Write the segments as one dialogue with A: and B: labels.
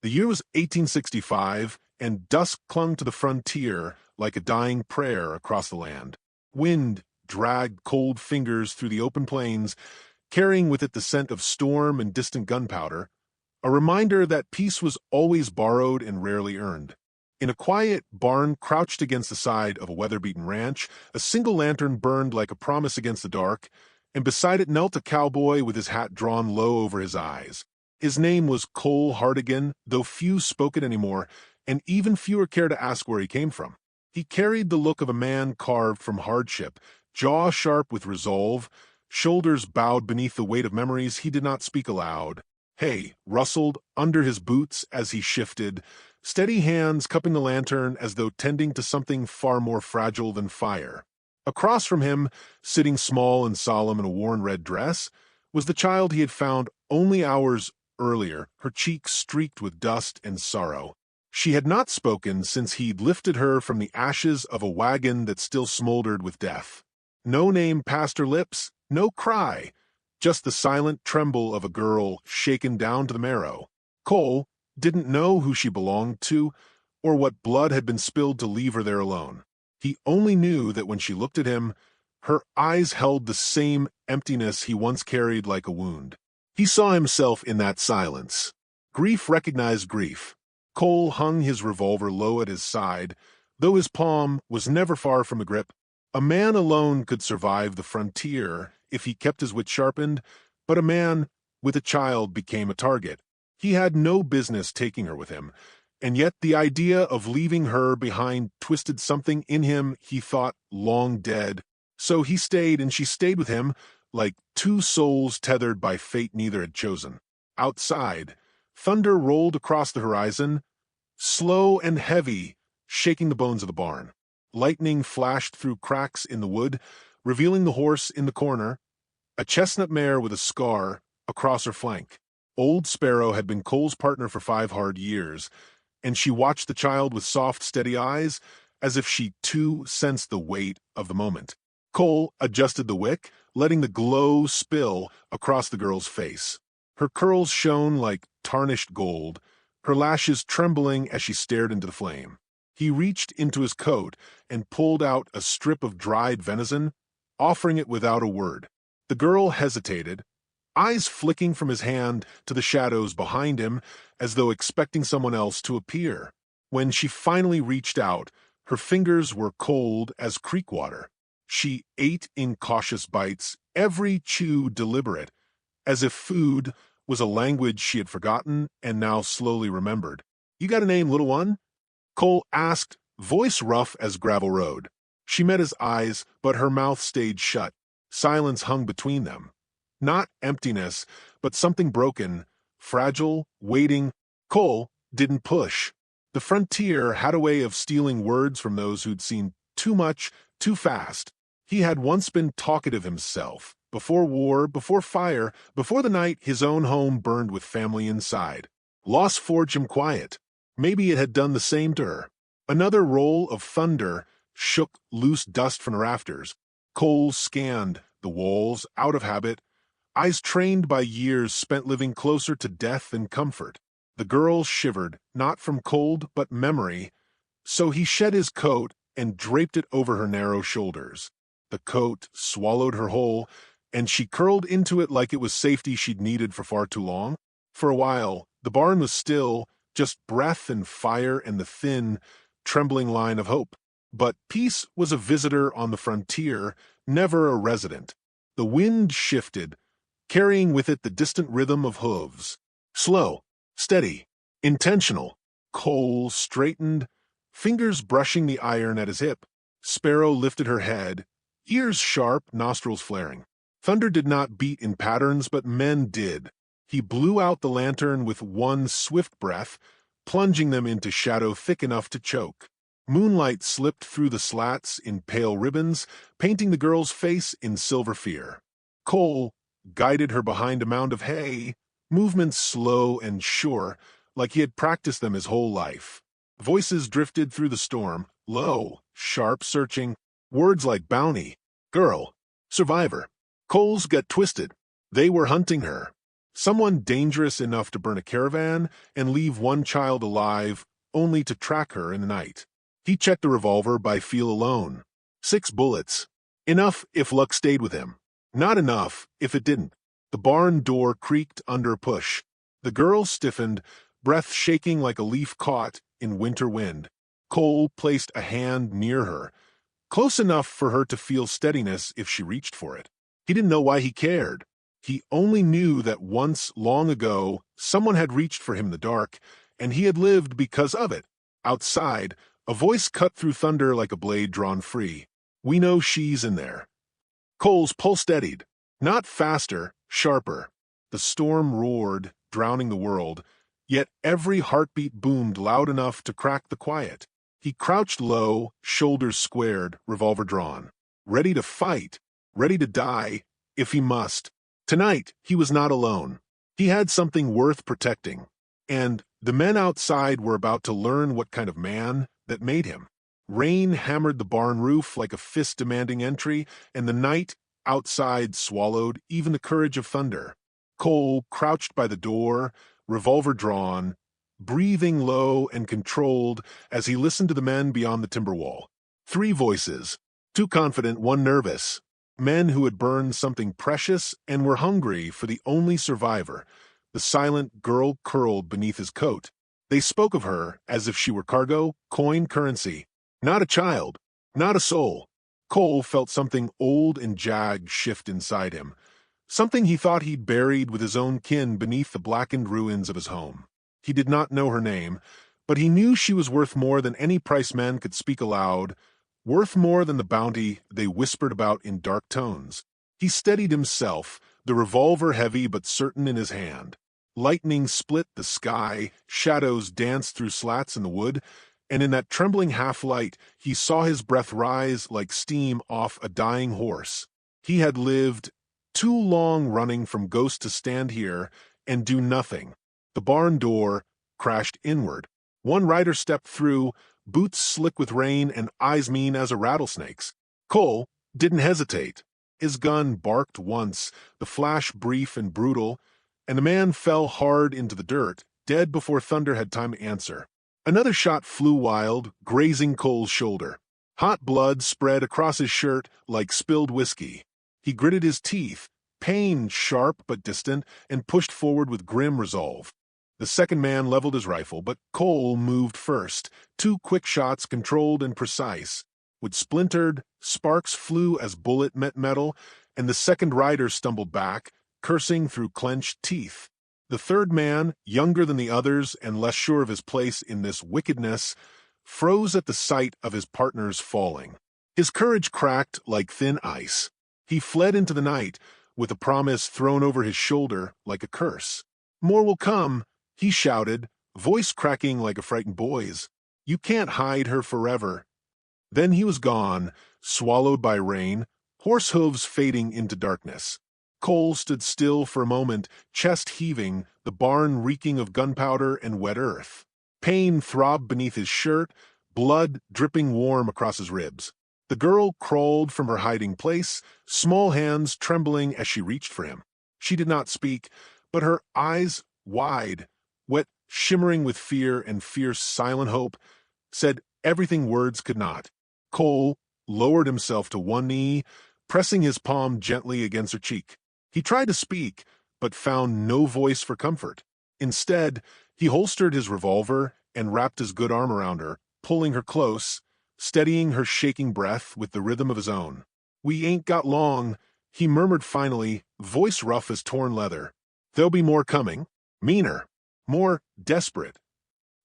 A: The year was 1865, and dusk clung to the frontier like a dying prayer across the land. Wind dragged cold fingers through the open plains, carrying with it the scent of storm and distant gunpowder, a reminder that peace was always borrowed and rarely earned. In a quiet barn crouched against the side of a weather-beaten ranch, a single lantern burned like a promise against the dark, and beside it knelt a cowboy with his hat drawn low over his eyes. His name was Cole Hardigan, though few spoke it anymore, and even fewer cared to ask where he came from. He carried the look of a man carved from hardship, jaw sharp with resolve, shoulders bowed beneath the weight of memories he did not speak aloud. Hay rustled under his boots as he shifted, steady hands cupping the lantern as though tending to something far more fragile than fire. Across from him, sitting small and solemn in a worn red dress, was the child he had found only hours earlier, her cheeks streaked with dust and sorrow. She had not spoken since he'd lifted her from the ashes of a wagon that still smoldered with death. No name passed her lips, no cry, just the silent tremble of a girl shaken down to the marrow. Cole didn't know who she belonged to or what blood had been spilled to leave her there alone. He only knew that when she looked at him, her eyes held the same emptiness he once carried like a wound. He saw himself in that silence. Grief recognized grief. Cole hung his revolver low at his side, though his palm was never far from a grip. A man alone could survive the frontier if he kept his wit sharpened, but a man with a child became a target. He had no business taking her with him, and yet the idea of leaving her behind twisted something in him he thought long dead. So he stayed, and she stayed with him, like two souls tethered by fate neither had chosen. Outside, thunder rolled across the horizon, slow and heavy, shaking the bones of the barn. Lightning flashed through cracks in the wood, revealing the horse in the corner, a chestnut mare with a scar across her flank. Old Sparrow had been Cole's partner for 5 hard years, and she watched the child with soft, steady eyes, as if she too sensed the weight of the moment. Cole adjusted the wick, letting the glow spill across the girl's face. Her curls shone like tarnished gold, her lashes trembling as she stared into the flame. He reached into his coat and pulled out a strip of dried venison, offering it without a word. The girl hesitated, eyes flicking from his hand to the shadows behind him as though expecting someone else to appear. When she finally reached out, her fingers were cold as creek water. She ate in cautious bites, every chew deliberate, as if food was a language she had forgotten and now slowly remembered. "You got a name, little one?" Cole asked, voice rough as gravel road. She met his eyes, but her mouth stayed shut. Silence hung between them. Not emptiness, but something broken, fragile, waiting. Cole didn't push. The frontier had a way of stealing words from those who'd seen too much, too fast. He had once been talkative himself, before war, before fire, before the night his own home burned with family inside. Loss forged him quiet. Maybe it had done the same to her. Another roll of thunder shook loose dust from the rafters. Cole scanned the walls, out of habit, eyes trained by years spent living closer to death than comfort. The girl shivered, not from cold but memory, so he shed his coat and draped it over her narrow shoulders. The coat swallowed her whole, and she curled into it like it was safety she'd needed for far too long. For a while, the barn was still, just breath and fire and the thin, trembling line of hope. But peace was a visitor on the frontier, never a resident. The wind shifted, carrying with it the distant rhythm of hooves. Slow, steady, intentional. Cole straightened, fingers brushing the iron at his hip. Sparrow lifted her head, ears sharp, nostrils flaring. Thunder did not beat in patterns, but men did. He blew out the lantern with one swift breath, plunging them into shadow thick enough to choke. Moonlight slipped through the slats in pale ribbons, painting the girl's face in silver fear. Cole guided her behind a mound of hay, movements slow and sure, like he had practiced them his whole life. Voices drifted through the storm, low, sharp, searching, words like bounty, girl, survivor. Cole's got twisted. They were hunting her. Someone dangerous enough to burn a caravan and leave one child alive, only to track her in the night. He checked the revolver by feel alone. 6 bullets. Enough if luck stayed with him. Not enough if it didn't. The barn door creaked under a push. The girl stiffened, breath shaking like a leaf caught in winter wind. Cole placed a hand near her, close enough for her to feel steadiness if she reached for it. He didn't know why he cared. He only knew that once, long ago, someone had reached for him in the dark, and he had lived because of it. Outside, a voice cut through thunder like a blade drawn free. "We know she's in there." Cole's pulse steadied. Not faster, sharper. The storm roared, drowning the world, yet every heartbeat boomed loud enough to crack the quiet. He crouched low, shoulders squared, revolver drawn. Ready to fight, ready to die, if he must. Tonight, he was not alone. He had something worth protecting. And the men outside were about to learn what kind of man that made him. Rain hammered the barn roof like a fist demanding entry, and the night outside swallowed even the courage of thunder. Cole crouched by the door, revolver drawn, breathing low and controlled as he listened to the men beyond the timber wall. 3 voices, 2 confident, 1 nervous. Men who had burned something precious and were hungry for the only survivor, the silent girl curled beneath his coat. They spoke of her as if she were cargo, coin, currency. Not a child, not a soul. Cole felt something old and jagged shift inside him, something he thought he'd buried with his own kin beneath the blackened ruins of his home. He did not know her name, but he knew she was worth more than any price men could speak aloud, worth more than the bounty they whispered about in dark tones. He steadied himself, the revolver heavy but certain in his hand. Lightning split the sky, shadows danced through slats in the wood, and in that trembling half-light he saw his breath rise like steam off a dying horse. He had lived too long running from ghost to stand here and do nothing. The barn door crashed inward. One rider stepped through, boots slick with rain and eyes mean as a rattlesnake's. Cole didn't hesitate. His gun barked once, the flash brief and brutal, and the man fell hard into the dirt, dead before thunder had time to answer. Another shot flew wild, grazing Cole's shoulder. Hot blood spread across his shirt like spilled whiskey. He gritted his teeth, pain sharp but distant, and pushed forward with grim resolve. The second man leveled his rifle, but Cole moved first. 2 quick shots, controlled and precise. With splintered, sparks flew as bullet met metal, and the second rider stumbled back, cursing through clenched teeth. The third man, younger than the others and less sure of his place in this wickedness, froze at the sight of his partners falling. His courage cracked like thin ice. He fled into the night, with a promise thrown over his shoulder like a curse. "More will come," he shouted, voice cracking like a frightened boy's. "You can't hide her forever." Then he was gone, swallowed by rain, horse hooves fading into darkness. Cole stood still for a moment, chest heaving, the barn reeking of gunpowder and wet earth. Pain throbbed beneath his shirt, blood dripping warm across his ribs. The girl crawled from her hiding place, small hands trembling as she reached for him. She did not speak, but her eyes, wide, wet, shimmering with fear and fierce, silent hope, said everything words could not. Cole lowered himself to one knee, pressing his palm gently against her cheek. He tried to speak, but found no voice for comfort. Instead, he holstered his revolver and wrapped his good arm around her, pulling her close, steadying her shaking breath with the rhythm of his own. "We ain't got long," he murmured finally, voice rough as torn leather. "There'll be more coming, meaner, more desperate."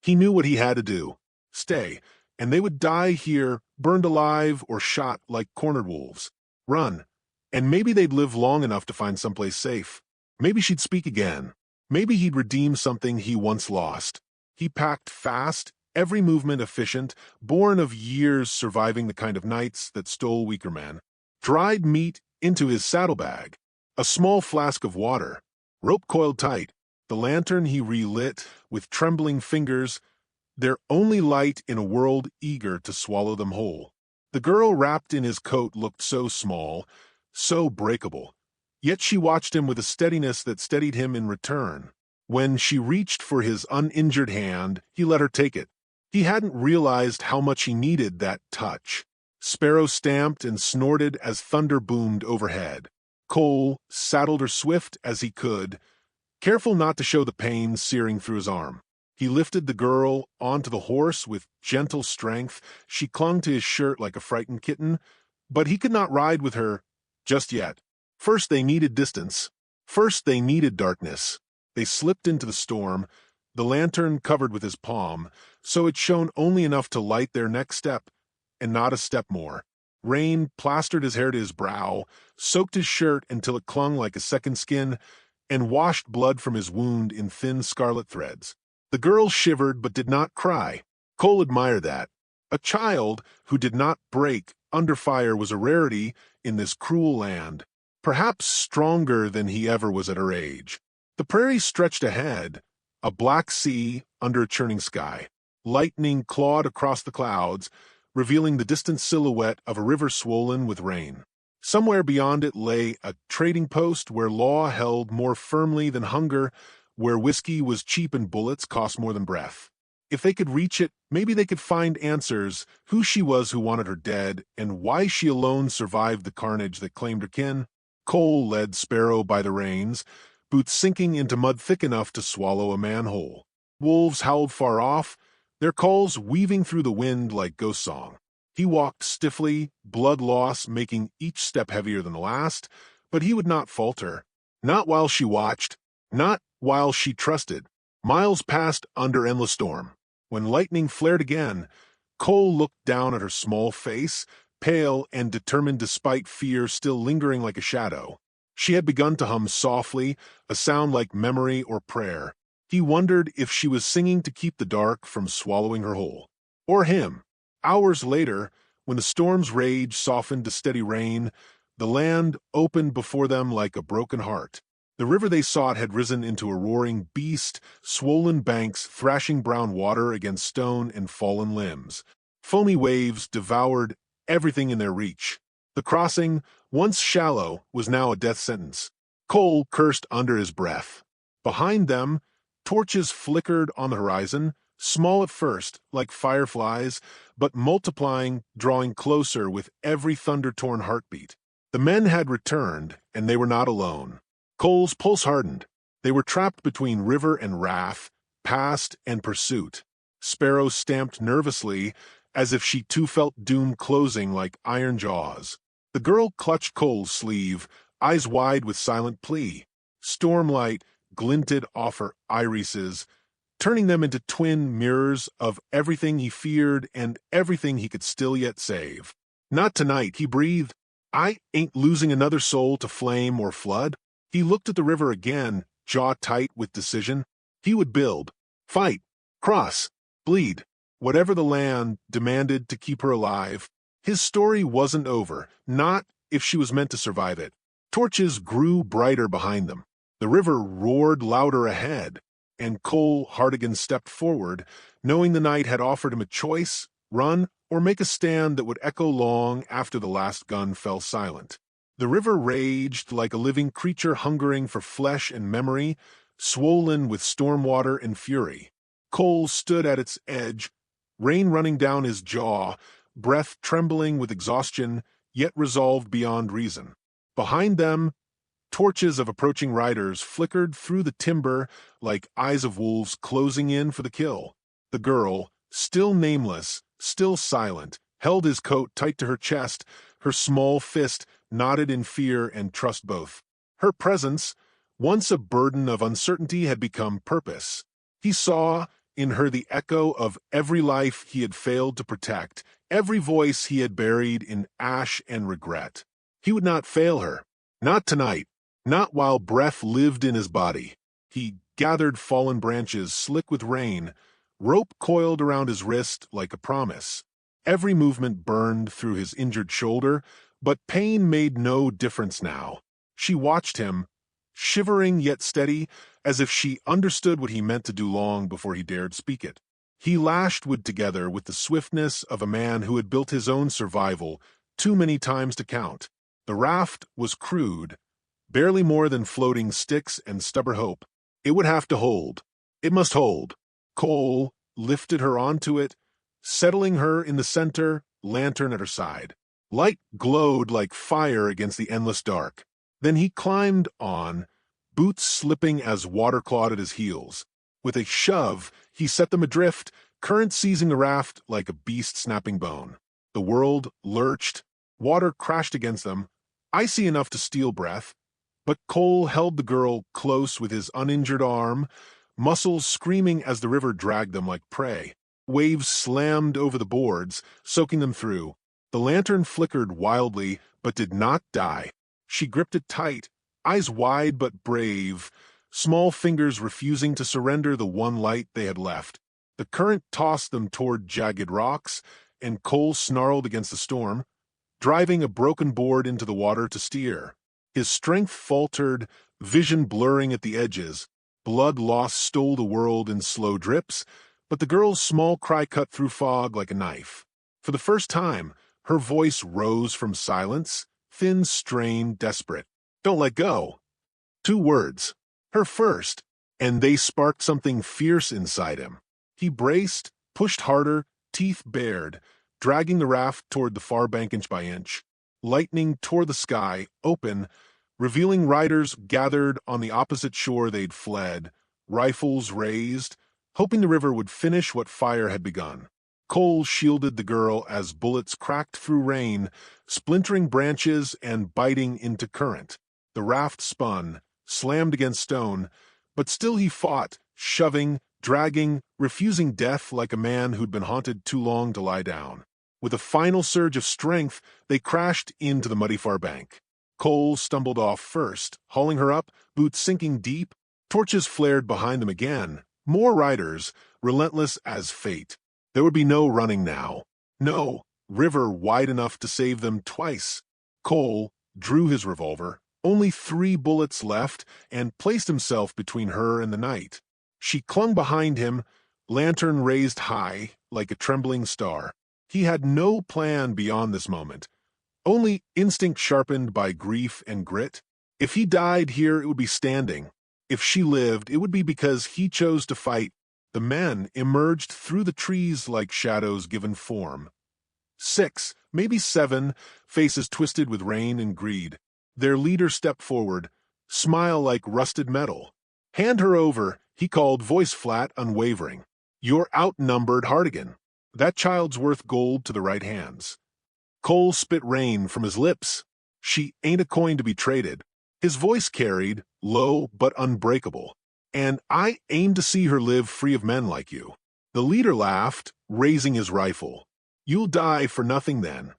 A: He knew what he had to do. Stay, and they would die here, burned alive or shot like cornered wolves. Run, and maybe they'd live long enough to find someplace safe. Maybe she'd speak again. Maybe he'd redeem something he once lost. He packed fast, every movement efficient, born of years surviving the kind of nights that stole weaker men. Dried meat into his saddlebag, a small flask of water, rope coiled tight, the lantern he relit with trembling fingers, their only light in a world eager to swallow them whole. The girl wrapped in his coat looked so small, so breakable, Yet she watched him with a steadiness that steadied him in return. When she reached for his uninjured hand, he let her take it. He hadn't realized how much he needed that touch. Sparrow stamped and snorted as thunder boomed overhead. Cole saddled her swift as he could, careful not to show the pain searing through his arm. He lifted the girl onto the horse with gentle strength. She clung to his shirt like a frightened kitten, but he could not ride with her just yet. First they needed distance. First they needed darkness. They slipped into the storm, the lantern covered with his palm, so it shone only enough to light their next step, and not a step more. Rain plastered his hair to his brow, soaked his shirt until it clung like a second skin, and washed blood from his wound in thin scarlet threads. The girl shivered but did not cry. Cole admired that. A child who did not break under fire was a rarity in this cruel land, perhaps stronger than he ever was at her age. The prairie stretched ahead, a black sea under a churning sky. Lightning clawed across the clouds, revealing the distant silhouette of a river swollen with rain. Somewhere beyond it lay a trading post where law held more firmly than hunger, where whiskey was cheap and bullets cost more than breath. If they could reach it, maybe they could find answers, who she was who wanted her dead, and why she alone survived the carnage that claimed her kin. Cole led Sparrow by the reins, boots sinking into mud thick enough to swallow a man whole. Wolves howled far off, their calls weaving through the wind like ghost song. He walked stiffly, blood loss making each step heavier than the last, but he would not falter. Not while she watched, not while she trusted. Miles passed under endless storm. When lightning flared again, Cole looked down at her small face, pale and determined despite fear still lingering like a shadow. She had begun to hum softly, a sound like memory or prayer. He wondered if she was singing to keep the dark from swallowing her whole. Or him. Hours later, when the storm's rage softened to steady rain, the land opened before them like a broken heart. The river they sought had risen into a roaring beast, swollen banks thrashing brown water against stone and fallen limbs. Foamy waves devoured everything in their reach. The crossing, once shallow, was now a death sentence. Cole cursed under his breath. Behind them, torches flickered on the horizon, small at first, like fireflies, but multiplying, drawing closer with every thunder-torn heartbeat. The men had returned, and they were not alone. Cole's pulse hardened. They were trapped between river and wrath, past and pursuit. Sparrow stamped nervously, as if she too felt doom closing like iron jaws. The girl clutched Cole's sleeve, eyes wide with silent plea. Stormlight glinted off her irises, turning them into twin mirrors of everything he feared and everything he could still yet save. Not tonight, he breathed. I ain't losing another soul to flame or flood. He looked at the river again, jaw tight with decision. He would build, fight, cross, bleed, whatever the land demanded to keep her alive. His story wasn't over, not if she was meant to survive it. Torches grew brighter behind them. The river roared louder ahead, and Cole Hartigan stepped forward, knowing the night had offered him a choice, run, or make a stand that would echo long after the last gun fell silent. The river raged like a living creature hungering for flesh and memory, swollen with storm water and fury. Cole stood at its edge, rain running down his jaw, breath trembling with exhaustion, yet resolved beyond reason. Behind them, torches of approaching riders flickered through the timber like eyes of wolves closing in for the kill. The girl, still nameless, still silent, held his coat tight to her chest, her small fist knotted in fear and trust both. Her presence, once a burden of uncertainty, had become purpose. He saw in her the echo of every life he had failed to protect, every voice he had buried in ash and regret. He would not fail her. Not tonight. Not while breath lived in his body. He gathered fallen branches slick with rain, rope coiled around his wrist like a promise. Every movement burned through his injured shoulder, but pain made no difference now. She watched him, shivering yet steady, as if she understood what he meant to do long before he dared speak it. He lashed wood together with the swiftness of a man who had built his own survival too many times to count. The raft was crude, barely more than floating sticks and stubborn hope. It would have to hold. It must hold. Cole lifted her onto it, settling her in the center, lantern at her side. Light glowed like fire against the endless dark. Then he climbed on, boots slipping as water clawed at his heels. With a shove, he set them adrift, current seizing the raft like a beast snapping bone. The world lurched, water crashed against them, icy enough to steal breath, but Cole held the girl close with his uninjured arm, muscles screaming as the river dragged them like prey. Waves slammed over the boards, soaking them through. The lantern flickered wildly, but did not die. She gripped it tight, eyes wide but brave, small fingers refusing to surrender the one light they had left. The current tossed them toward jagged rocks, and Cole snarled against the storm, driving a broken board into the water to steer. His strength faltered, vision blurring at the edges. Blood loss stole the world in slow drips, but the girl's small cry cut through fog like a knife. For the first time, her voice rose from silence, thin, strained, desperate. "Don't let go." 2 words. Her first, and they sparked something fierce inside him. He braced, pushed harder, teeth bared, dragging the raft toward the far bank inch by inch. Lightning tore the sky, open, revealing riders gathered on the opposite shore they'd fled, rifles raised, hoping the river would finish what fire had begun. Cole shielded the girl as bullets cracked through rain, splintering branches and biting into current. The raft spun, slammed against stone, but still he fought, shoving, dragging, refusing death like a man who'd been haunted too long to lie down. With a final surge of strength, they crashed into the muddy far bank. Cole stumbled off first, hauling her up, boots sinking deep. Torches flared behind them again. More riders, relentless as fate. There would be no running now. No river wide enough to save them twice. Cole drew his revolver, only 3 bullets left, and placed himself between her and the night. She clung behind him, lantern raised high, like a trembling star. He had no plan beyond this moment, only instinct sharpened by grief and grit. If he died here, it would be standing. If she lived, it would be because he chose to fight. The men emerged through the trees like shadows given form. 6, maybe 7, faces twisted with rain and greed. Their leader stepped forward, smile like rusted metal. "Hand her over," he called, voice flat, unwavering. "You're outnumbered, Hardigan. That child's worth gold to the right hands." Cole spit rain from his lips. "She ain't a coin to be traded." His voice carried, low but unbreakable. "And I aim to see her live free of men like you." The leader laughed, raising his rifle. "You'll die for nothing then."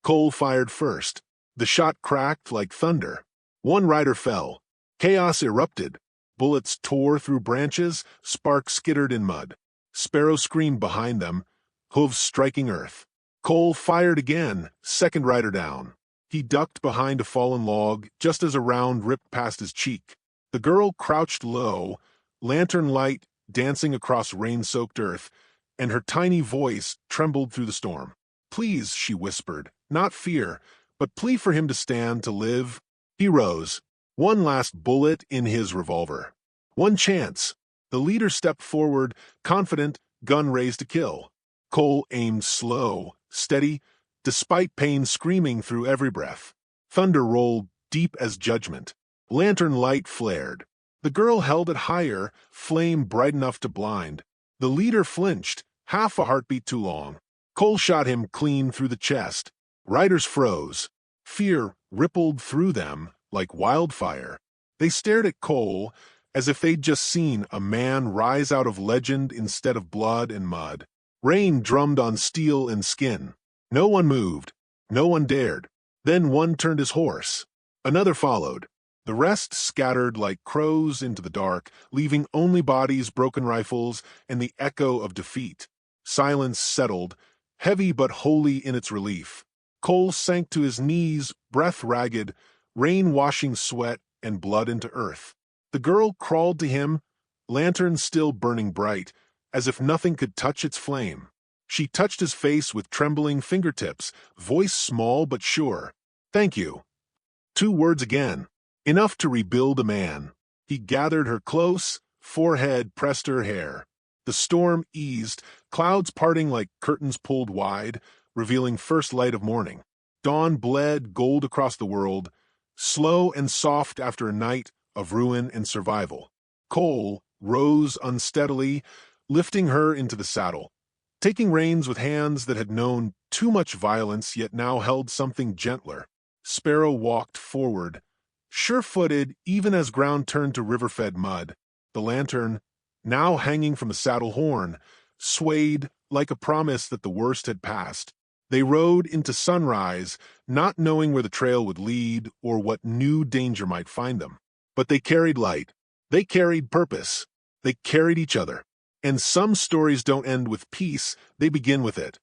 A: Cole fired first. The shot cracked like thunder. 1 rider fell. Chaos erupted. Bullets tore through branches, sparks skittered in mud. Sparrow screamed behind them, hooves striking earth. Cole fired again, 2nd rider down. He ducked behind a fallen log just as a round ripped past his cheek. The girl crouched low, lantern light dancing across rain-soaked earth, and her tiny voice trembled through the storm. "Please," she whispered, not fear, but plea for him to stand, to live. He rose, 1 last bullet in his revolver. 1 chance. The leader stepped forward, confident, gun raised to kill. Cole aimed slow, steady, despite pain screaming through every breath. Thunder rolled deep as judgment. Lantern light flared. The girl held it higher, flame bright enough to blind. The leader flinched, half a heartbeat too long. Cole shot him clean through the chest. Riders froze. Fear rippled through them like wildfire. They stared at Cole as if they'd just seen a man rise out of legend instead of blood and mud. Rain drummed on steel and skin. No one moved. No one dared. Then one turned his horse. Another followed. The rest scattered like crows into the dark, leaving only bodies, broken rifles, and the echo of defeat. Silence settled, heavy but holy in its relief. Cole sank to his knees, breath ragged, rain washing sweat and blood into earth. The girl crawled to him, lantern still burning bright, as if nothing could touch its flame. She touched his face with trembling fingertips, voice small but sure. "Thank you." 2 words again. Enough to rebuild a man. He gathered her close, forehead pressed her hair. The storm eased, clouds parting like curtains pulled wide, revealing first light of morning. Dawn bled gold across the world, slow and soft after a night of ruin and survival. Cole rose unsteadily, lifting her into the saddle, taking reins with hands that had known too much violence yet now held something gentler. Sparrow walked forward, sure-footed even as ground turned to river-fed mud. The lantern, now hanging from the saddle horn, swayed like a promise that the worst had passed. They rode into sunrise, not knowing where the trail would lead or what new danger might find them. But they carried light. They carried purpose. They carried each other. And some stories don't end with peace, they begin with it.